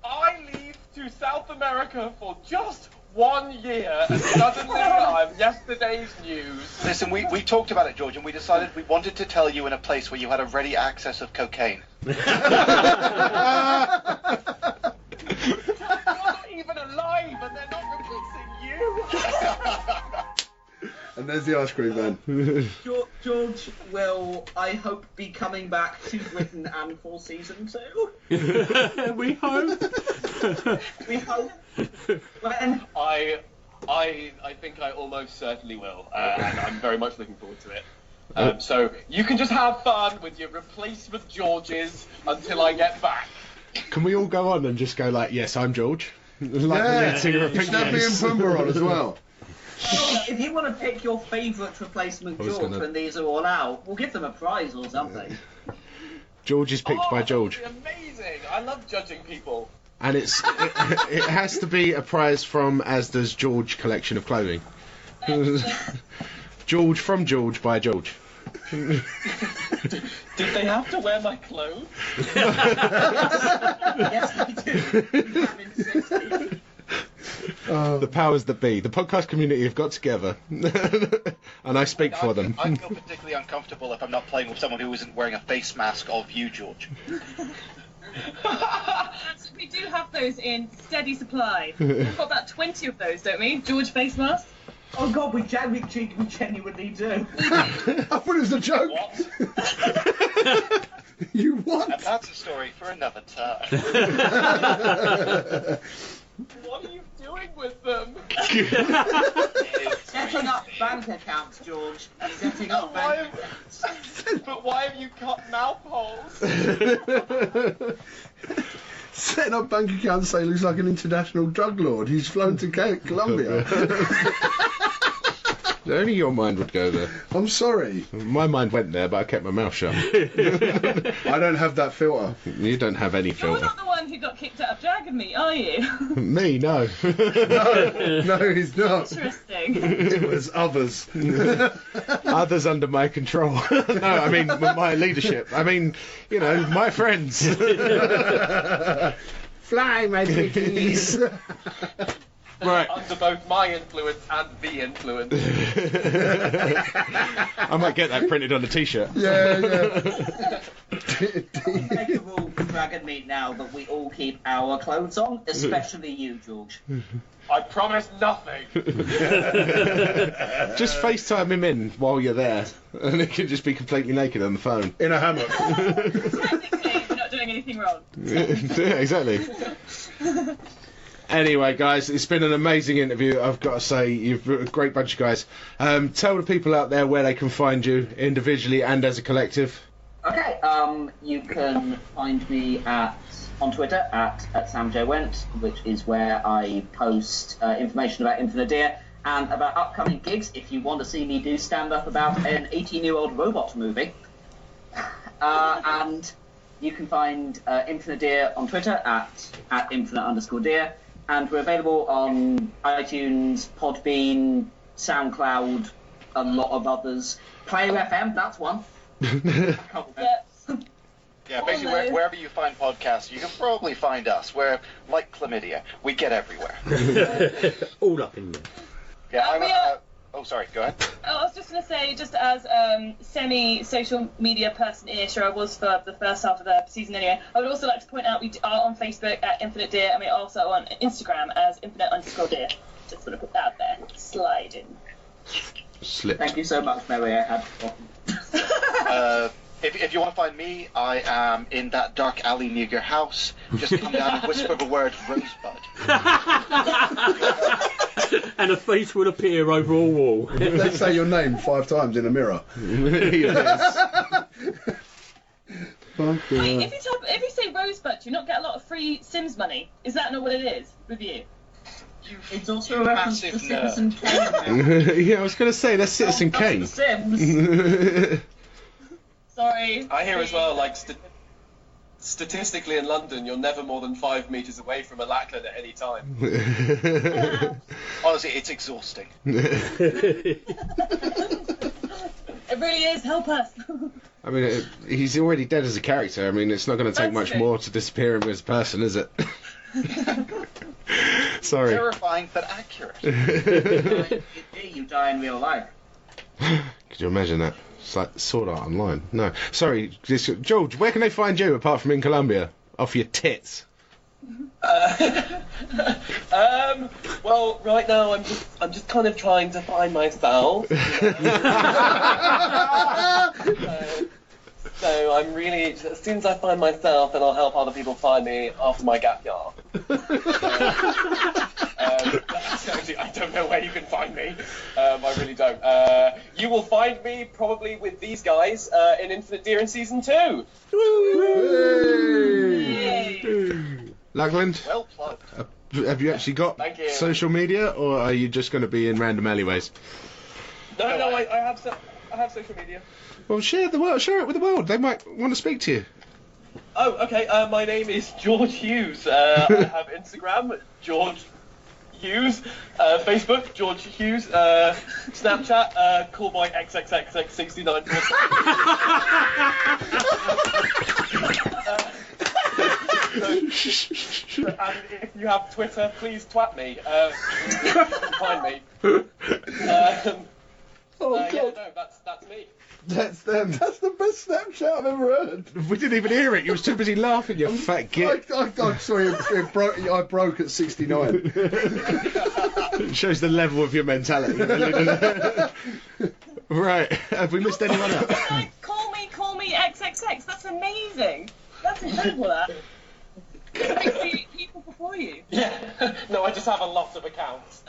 I leave to South America for just 1 year, and suddenly I'm yesterday's news. Listen, we talked about it, George, and we decided we wanted to tell you in a place where you had a ready access of cocaine. You're not even alive, and they're not replacing you. And there's the ice cream van. George will, I hope, be coming back to Britain and for season 2. We hope. We hope. When? I think I almost certainly will, and I'm very much looking forward to it. So you can just have fun with your replacement Georges until I get back. Can we all go on and just go like, yes, I'm George? Like the lead singer of Pink Snap me and Nose. Pumbaa on as well. If you want to pick your favourite replacement I was George gonna- when these are all out, we'll give them a prize or something. George is picked by George. That would be amazing. I love judging people. And it has to be a prize from Asda's George collection of clothing. George from George by George. Did they have to wear my clothes? Yes, we do. We have insisted. The powers that be. The podcast community have got together. And I speak for them. I feel particularly uncomfortable if I'm not playing with someone who isn't wearing a face mask of you, George. We do have those in steady supply. We've got about 20 of those, don't we? George face mask. Oh god, we genuinely do. I thought it was a joke. What? You what? And that's a story for another time. What are you doing with them? It's Setting up bank accounts, George. Setting up bank accounts. But why have you cut mouth holes? Setting up bank accounts say looks like an international drug lord who's flown to Colombia. Only your mind would go there. I'm sorry. My mind went there, but I kept my mouth shut. I don't have that filter. You don't have any You're filter. not the one who got kicked out of Dragon Meat, are you? Me, no. No, he's not. Interesting. It was others. Others under my control. No, I mean, with my leadership. I mean, you know, my friends. Fly, my sweeties. Right. Under both my influence and the influence. I might get that printed on a t-shirt. Yeah. Make a rule for Dragon Meat now that we all keep our clothes on, especially you, George. I promise nothing. Just FaceTime him in while you're there, and it can just be completely naked on the phone. In a hammock. Technically, we're not doing anything wrong. Yeah, exactly. Anyway, guys, it's been an amazing interview. I've got to say, you've a great bunch of guys. Tell the people out there where they can find you individually and as a collective. Okay, you can find me on Twitter at SamJWent, which is where I post information about Infinite Deer and about upcoming gigs if you want to see me do stand-up about an 18-year-old robot movie. And you can find Infinite Deer on Twitter at @infinite_deer. And we're available on iTunes, Podbean, SoundCloud, a lot of others. Player FM, that's one. Yeah, basically wherever you find podcasts, you can probably find us. We're like chlamydia. We get everywhere. All up in there. Yeah, oh, sorry, go ahead. Oh, I was just going to say, just as semi-social media person-ish, or I was for the first half of the season anyway, I would also like to point out we are on Facebook at Infinite Deer, and we're also on Instagram as Infinite_Deer. Just want to put that out there. Slide in. Slip. Thank you so much, Mary. I had If you want to find me, I am in that dark alley near your house. Just come down and whisper the word Rosebud. And a face will appear over a wall. Let's say your name 5 times in a mirror. Yes. Wait, if you say Rosebud, do you not get a lot of free Sims money? Is that not what it is with you? It's also a reference to Citizen Kane. Yeah, I was going to say, that's Citizen Kane. Sims. Sorry. I hear as well, like, statistically in London, you're never more than 5 metres away from a Lackland at any time. Honestly, it's exhausting. It really is. Help us. I mean, he's already dead as a character. I mean, it's not going to take much more to disappear him as a person, is it? Sorry. Terrifying but accurate. You die in real life. Could you imagine that? It's like Sword Art Online. No. Sorry, George, where can they find you apart from in Colombia? Off your tits. Well, right now I'm just kind of trying to find myself. So I'm really, as soon as I find myself, then I'll help other people find me after my gap year. Actually, I don't know where you can find me. I really don't. You will find me probably with these guys in Infinite Deer in Season 2. Lagland? Well plugged. Have you actually got Thank you. social media, or are you just going to be in random alleyways? No, I have social media. Well, share it with the world. They might want to speak to you. Oh, okay. My name is George Hughes. I have Instagram, George Hughes. Facebook, George Hughes. Snapchat, Callboy XXXX69. And if you have Twitter, please twat me. You can find me. God. Yeah, no, that's me. That's them. That's the best Snapchat I've ever heard. We didn't even hear it. You were too busy laughing, you fat git. I'm sorry, I broke at 69. It shows the level of your mentality. Right. Have we missed anyone else? Like, call me XXX. That's amazing. That's incredible. That. People before for you. Yeah. No, I just have a lot of accounts.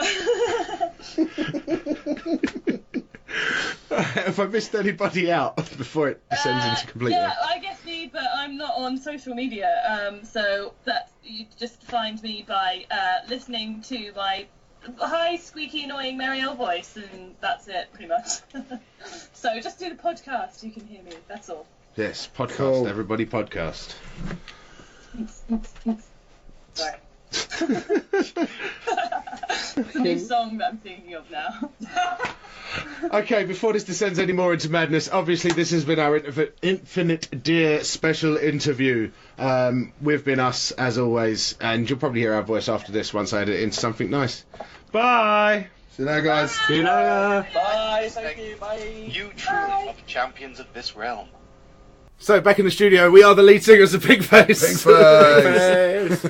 Have I missed anybody out before it descends into complete? Yeah, I guess me, but I'm not on social media, so that you just find me by listening to my high, squeaky, annoying Marielle voice, and that's it, pretty much. So just do the podcast, you can hear me, that's all. Yes, podcast. Cool. Everybody podcast. Sorry. New song that I'm thinking of now. Okay, before this descends any more into madness, obviously this has been our Infinite Deer special interview. We've been us, as always, and you'll probably hear our voice after this once I edit it into something nice. Bye! See you later, guys. See you later. Bye, thank you, bye. You truly are the champions of this realm. So, back in the studio, we are the lead singers of Pigface. Pigface.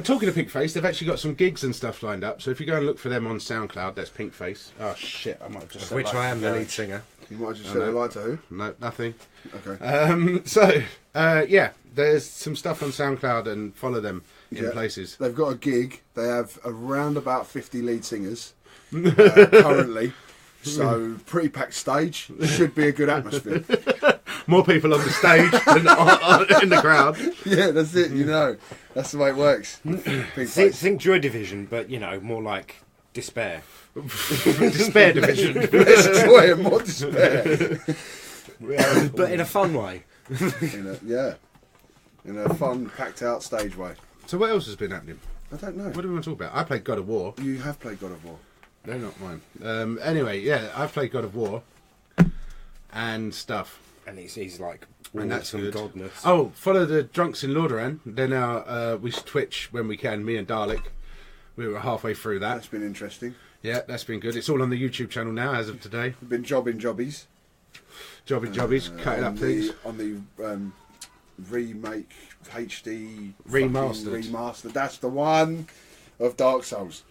Talking of Pigface, they've actually got some gigs and stuff lined up, so if you go and look for them on SoundCloud, that's Pinkface. Oh, shit, I might have just said Which that. I am the lead singer. You might just say hello to who? No, nothing. Okay. Yeah, there's some stuff on SoundCloud, and follow them in places. They've got a gig. They have around about 50 lead singers currently. So, pretty packed stage. Should be a good atmosphere. More people on the stage than in the crowd. Yeah, that's it, you know. That's the way it works. Think Joy Division, but, you know, more like Despair. Despair Division. Less joy and more despair. But in a fun way. In a fun, packed out stage way. So what else has been happening? I don't know. What do we want to talk about? I played God of War. You have played God of War. They're not mine. Anyway, yeah, I've played God of War and stuff. And he's like, And that's some good. godness. Oh, follow the Drunks in Lordaeron. They're now, we Twitch when we can, me and Dalek. We were halfway through that. That's been interesting. Yeah, that's been good. It's all on the YouTube channel now as of today. We've been jobbing jobbies. Jobbies, cutting up things. On the remake, HD... Remastered. Remastered. That's the one of Dark Souls.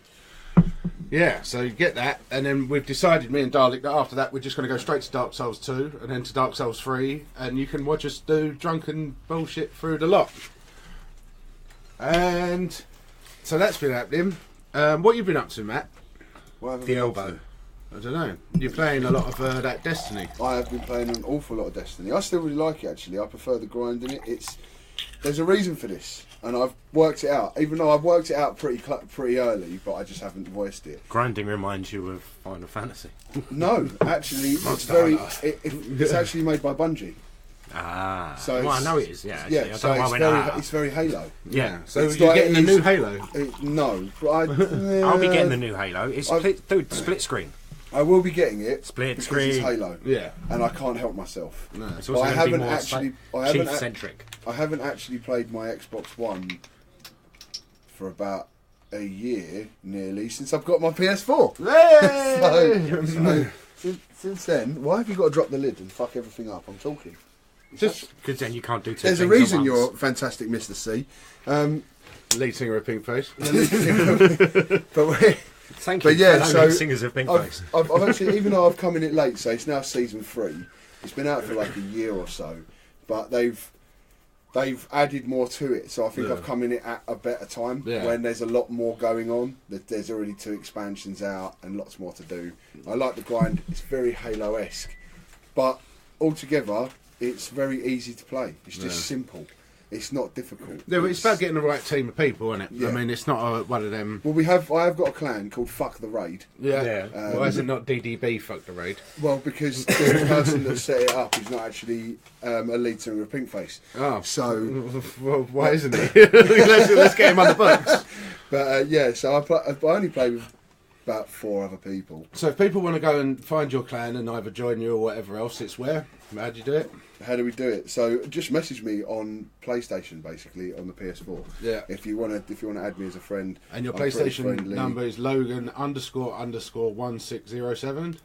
Yeah, so you get that, and then we've decided, me and Dalek, that after that we're just going to go straight to Dark Souls 2, and then to Dark Souls 3, and you can watch us do drunken bullshit through the lot. And so that's been happening. What you been up to, Matt? The elbow. I don't know. You're playing a lot of that Destiny. I have been playing an awful lot of Destiny. I still really like it, actually. I prefer the grind in it. There's a reason for this, and I've worked it out. Even though I've worked it out pretty early, but I just haven't voiced it. Grinding reminds you of Final Fantasy. No, actually, it's actually made by Bungie. Ah, so well, I know it is. Yeah, actually. Yeah, I so don't know it's very Halo. Yeah, so It's you're like getting the new Halo. No, but I'll be getting the new Halo. It's split screen. I will be getting it Split because screen. it's Halo. Yeah, and I can't help myself. No, It's But also I going to be haven't more actually, chief-centric. I haven't actually played my Xbox One for about a year, nearly, since I've got my PS4. So, since then, why have you got to drop the lid and fuck everything up? I'm talking. Just because then you can't do two There's things a reason at you're once. fantastic, Mr. C. lead singer of Pinkface. Thank you. But yeah, fellow so lead singers of Pinkface. I've actually, even though I've come in it late, so it's now season 3. It's been out for like a year or so, but they've added more to it. So I think I've come in it at a better time when there's a lot more going on. There's already 2 expansions out and lots more to do. I like the grind. It's very Halo-esque, but altogether, it's very easy to play. It's just simple. It's not difficult. Yeah, but it's about getting the right team of people, isn't it? Yeah. I mean, it's not one of them. Well, I have got a clan called Fuck the Raid. Yeah. Why is it not DDB Fuck the Raid? Well, because the person that set it up is not actually a lead singer of Pinkface. Oh, so well, why isn't he? let's get him on the books. But yeah, so I only play with about 4 other people. So if people want to go and find your clan and either join you or whatever else, it's where? How do you do it? How do we do it? So just message me on PlayStation, basically on the PS4. Yeah. If you want to add me as a friend. And your I'm pretty PlayStation friendly. number is Logan__1607.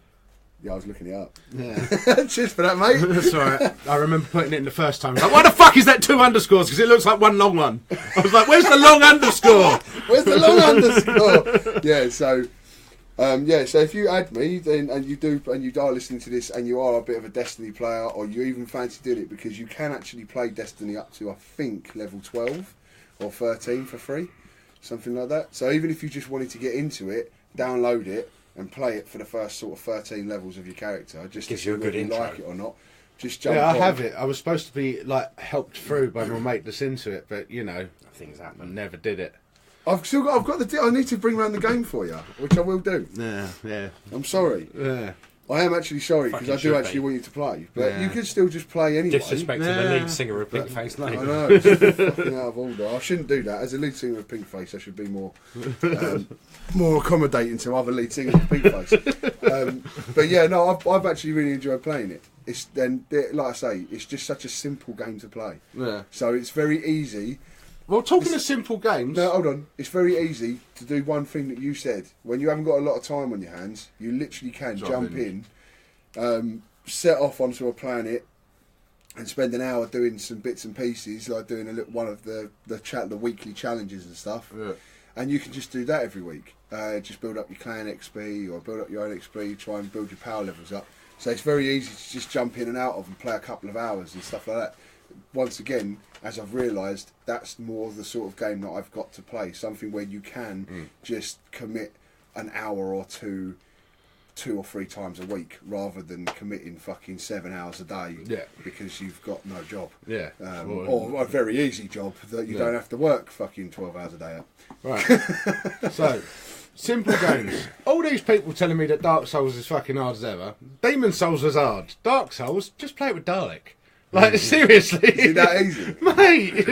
Yeah, I was looking it up. Yeah. Cheers for that, mate. That's alright. I remember putting it in the first time. I was like, why the fuck is that 2 underscores? Because it looks like one long one. I was like, where's the long underscore? Where's the long underscore? Yeah, so so if you add me, then and you are listening to this, and you are a bit of a Destiny player, or you even fancy doing it, because you can actually play Destiny up to I think level 12 or 13 for free. something like that. So even if you just wanted to get into it, download it and play it for the first sort of 13 levels of your character, just Gives to you a good really intro. like it or not. Just jump Yeah, I on. have it. I was supposed to be like helped through by my mate that's into it, but you know, Things I happen. never did it. I've got the. I need to bring around the game for you, which I will do. Yeah. I'm sorry. Yeah. I am actually sorry because I Fucking do should actually be. want you to play, but Yeah. you could still just play anyway. Disrespecting the lead singer of Pink Face I name. know, it's fucking out of order. I shouldn't do that. As a lead singer of Pink Face, I should be more more accommodating to other lead singers of Pink Face. But yeah, no, I've actually really enjoyed playing it. It's then, like I say, it's just such a simple game to play. Yeah. So it's very easy. Well, talking of simple games. No, hold on. It's very easy to do one thing that you said. When you haven't got a lot of time on your hands, you literally can jump in, set off onto a planet, and spend an hour doing some bits and pieces, like doing one of the weekly challenges and stuff. Yeah. And you can just do that every week. Just build up your clan XP or build up your own XP. Try and build your power levels up. So it's very easy to just jump in and out of and play a couple of hours and stuff like that. Once again, as I've realised, that's more the sort of game that I've got to play. Something where you can just commit an hour or two or three times a week, rather than committing fucking 7 hours a day. Yeah. Because you've got no job. Yeah. Or a very easy job that you don't have to work fucking 12 hours a day at. Right. So, simple games. All these people telling me that Dark Souls is fucking hard as ever. Demon Souls was hard. Dark Souls, just play it with Dalek. Like, seriously. Is it that easy? Mate,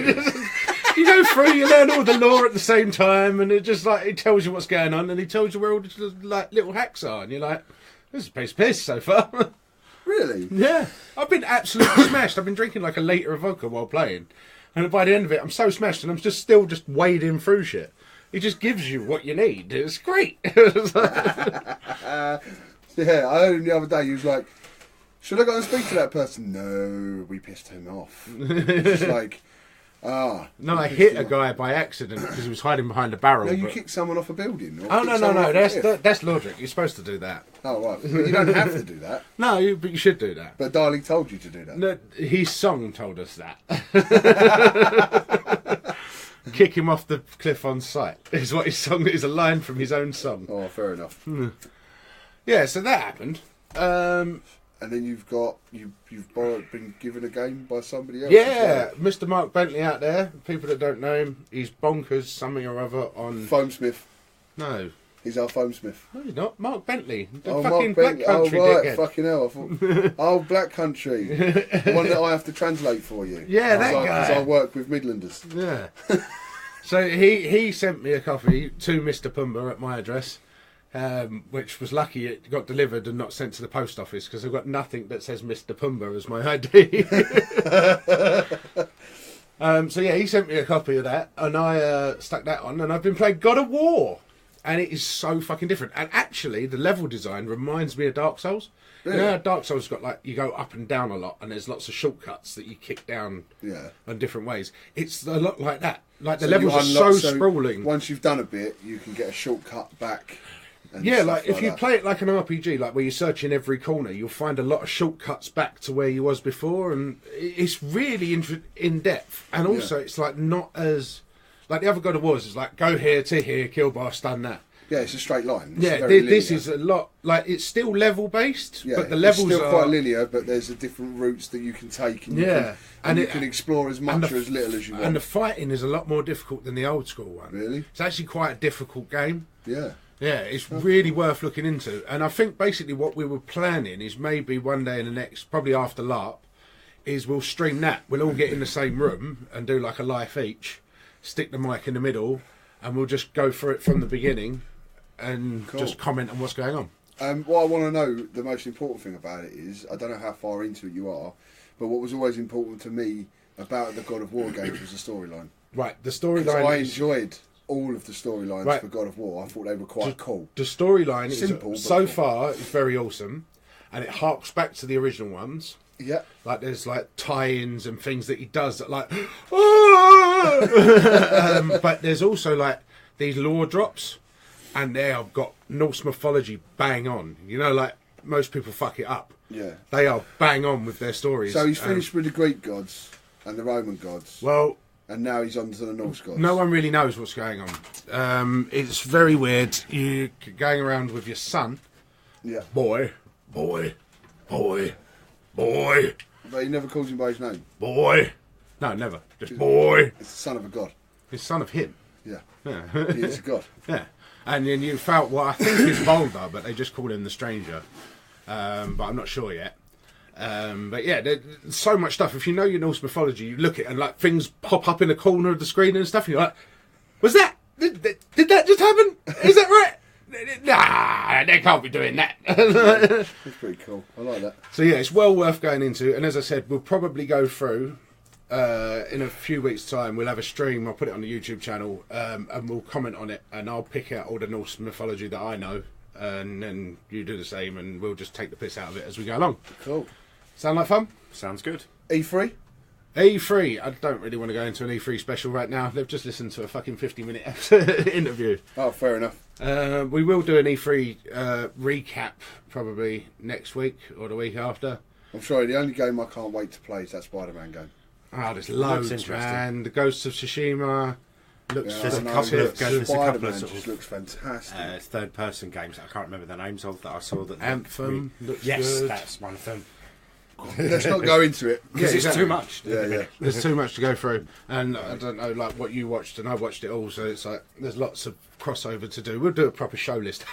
you go through, you learn all the lore at the same time, and it just like, it tells you what's going on, and he tells you where all the like little hacks are, and you're like, this is a piece of piss so far. Really? Yeah. I've been absolutely smashed. I've been drinking like a litre of vodka while playing, and by the end of it, I'm so smashed, and I'm just still wading through shit. He just gives you what you need. It's great. Yeah, I heard him the other day. He was like, "Should I go and speak to that person?" No, we pissed him off. It's just like, No, I hit a guy by accident because he was hiding behind a barrel. No, you but- kicked someone off a building. Or Oh kicked no! someone off a cliff. That's logic. You're supposed to do that. Oh right, but you don't have to do that. No, but you should do that. But Darling told you to do that. No, his song told us that. Kick him off the cliff on sight is what his song is. A line from his own song. Oh, fair enough. Yeah, so that happened. And then you've been given a game by somebody else. Yeah, Mr. Mark Bentley out there. People that don't know him, he's bonkers something or other on. Foamsmith. No, He's our Foamsmith. no, he's not. Mark Bentley, the Oh, fucking Mark Black Bentley. Country Oh, right. dickhead. Fucking hell. I thought, oh, Black Country. The one that I have to translate for you. Yeah, that guy. Because I work with Midlanders. Yeah. So he sent me a copy to Mr. Pumba at my address, which was lucky it got delivered and not sent to the post office because I've got nothing that says Mr. Pumba as my ID. So yeah, he sent me a copy of that and I stuck that on and I've been playing God of War. And it is so fucking different. And actually, the level design reminds me of Dark Souls. Really? You know how Dark Souls got like, you go up and down a lot and there's lots of shortcuts that you kick down in different ways. It's a lot like that. Like the levels are so sprawling. Once you've done a bit, you can get a shortcut back. And Yeah, stuff like if you that. play it like an RPG, like where you search in every corner, you'll find a lot of shortcuts back to where you was before, and it's really in depth. And also, it's like not as like the other God of Wars is like go here to here, kill boss, done that. Yeah, it's a straight line. It's Yeah, very this linear. is a lot like it's still level based, Yeah, but the levels it's still are quite linear, but there's a different routes that you can take, and you can explore as much or as little as you want. And the fighting is a lot more difficult than the old school one. Really? It's actually quite a difficult game. Yeah. Yeah, it's really worth looking into. And I think basically what we were planning is maybe one day in the next, probably after LARP, is we'll stream that. We'll all get in the same room and do like a life each, stick the mic in the middle, and we'll just go through it from the beginning and just comment on what's going on. What I want to know, the most important thing about it is, I don't know how far into it you are, but what was always important to me about the God of War games was the storyline. Right, the 'Cause storyline I enjoyed all of the storylines for God of War. I thought they were quite cool. The storyline Simple, is but so cool. far is very awesome, and it harks back to the original ones. Yeah. Like there's like tie-ins and things that he does that like, but there's also like these lore drops, and they have got Norse mythology bang on. You know, like most people fuck it up. Yeah. They are bang on with their stories. So he's finished with the Greek gods and the Roman gods. Well, And now he's on to the Norse gods. No one really knows what's going on. It's very weird. You're going around with your son. Yeah. Boy. But he never calls him by his name. Boy. No, never. Just boy. It's the son of a god. It's son of him. Yeah. Yeah. He is a god. Yeah. And then you felt what I think is Boulder, but they just call him the Stranger. But I'm not sure yet. But yeah, there's so much stuff. If you know your Norse mythology, you look at it and like things pop up in the corner of the screen and stuff, and you're like, was that? Did that just happen? Is that right? Nah, they can't be doing that. That's pretty cool. I like that. So yeah, it's well worth going into. And as I said, we'll probably go through in a few weeks' time. We'll have a stream. I'll put it on the YouTube channel, and we'll comment on it. And I'll pick out all the Norse mythology that I know, and then you do the same, and we'll just take the piss out of it as we go along. Cool. Sound like fun? Sounds good. E3? E3. I don't really want to go into an E3 special right now. They've just listened to a fucking 50-minute interview. Oh, fair enough. We will do an E3 recap probably next week or the week after. I'm sorry, the only game I can't wait to play is that Spider-Man game. Oh, there's loads, man. The Ghosts of Tsushima looks There's a fantastic. couple of Spider-Man sort just of looks fantastic. third-person games that I can't remember the names of that I saw. That Anthem looks yes, good. that's one of them. Let's not go into it. Because it's exactly. too much. Yeah. There's too much to go through, and I don't know like what you watched, and I watched it all, so it's like there's lots of crossover to do. We'll do a proper show list.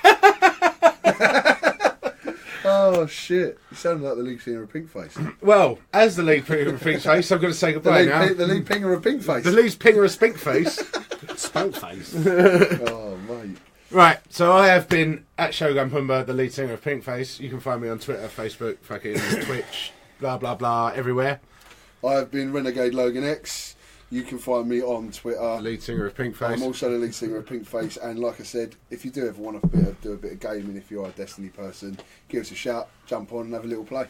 Oh shit! You sound like the lead singer of Pink Face. Well, as the lead pinger of Pink Face, I'm going to say goodbye now. The lead pinger of Pink Face. The lead pinger of Spink Face. Spunk face. Oh mate. Right, so I have been at Shogun Pumba, the lead singer of Pink Face. You can find me on Twitter, Facebook, fucking Twitch, blah blah blah, everywhere. I have been Renegade Logan X. You can find me on Twitter. Lead singer of Pink Face. I'm also the lead singer of Pink Face, and like I said, if you do ever want to do a bit of gaming, if you are a Destiny person, give us a shout, jump on and have a little play.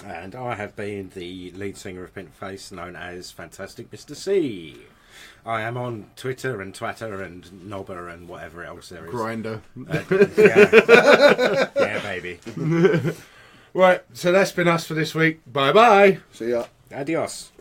And I have been the lead singer of Pink Face, known as Fantastic Mr. C. I am on Twitter and Twatter and Nobber and whatever else there is. Grinder. Yeah, baby. Right, so that's been us for this week. Bye bye. See ya. Adios.